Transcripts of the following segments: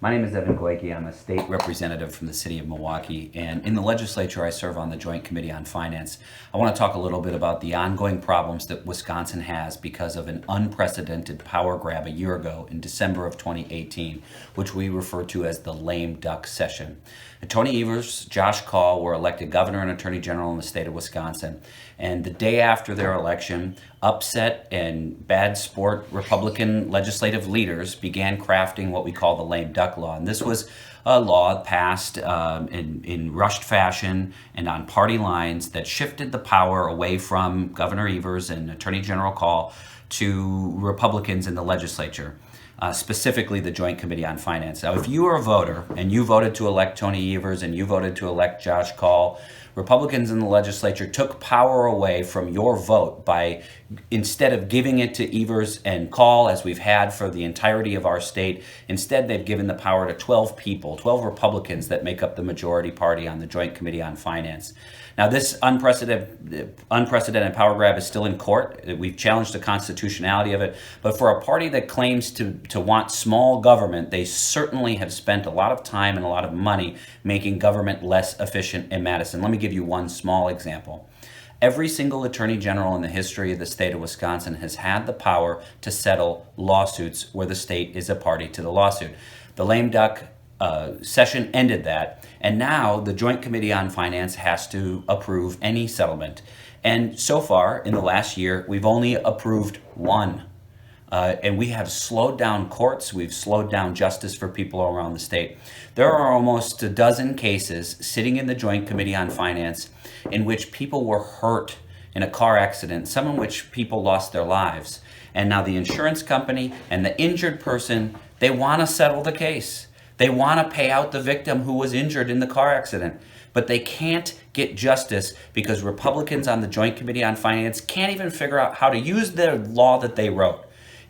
My name is Evan Goyke. I'm a state representative from the city of Milwaukee, and in the legislature I serve on the Joint Committee on Finance. I want to talk a little bit about the ongoing problems that Wisconsin has because of an unprecedented power grab a year ago in December of 2018, which we refer to as the lame duck session. Tony Evers, Josh Kaul were elected governor and attorney general in the state of Wisconsin, and the day after their election, upset and bad sport Republican legislative leaders began crafting what we call the lame duck law. And this was a law passed in rushed fashion and on party lines that shifted the power away from Governor Evers and Attorney General Kaul to Republicans in the legislature. Specifically the Joint Committee on Finance. Now, if you are a voter and you voted to elect Tony Evers and you voted to elect Josh Kaul, Republicans in the legislature took power away from your vote by, instead of giving it to Evers and Kaul, as we've had for the entirety of our state, instead they've given the power to 12 people, 12 Republicans that make up the majority party on the Joint Committee on Finance. Now, this unprecedented power grab is still in court. We've challenged the constitutionality of it, but for a party that claims to want small government, they certainly have spent a lot of time and a lot of money making government less efficient in Madison. Let me give you one small example. Every single attorney general in the history of the state of Wisconsin has had the power to settle lawsuits where the state is a party to the lawsuit. The lame duck session ended that, and now the Joint Committee on Finance has to approve any settlement. And so far, in the last year, we've only approved one. And we have slowed down courts, we've slowed down justice for people around the state. There are almost a dozen cases sitting in the Joint Committee on Finance in which people were hurt in a car accident, some in which people lost their lives. And now the insurance company and the injured person, they want to settle the case. They want to pay out the victim who was injured in the car accident, but they can't get justice because Republicans on the Joint Committee on Finance can't even figure out how to use the law that they wrote.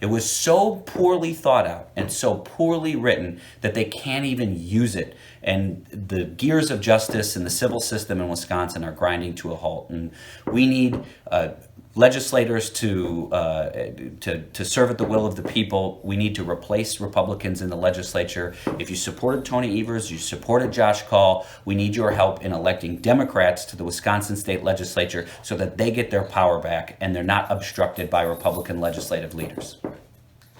It was so poorly thought out and so poorly written that they can't even use it. And the gears of justice and the civil system in Wisconsin are grinding to a halt. And we need legislators to serve at the will of the people. We need to replace Republicans in the legislature. If you supported Tony Evers, you supported Josh Kaul, we need your help in electing Democrats to the Wisconsin state legislature so that they get their power back and they're not obstructed by Republican legislative leaders.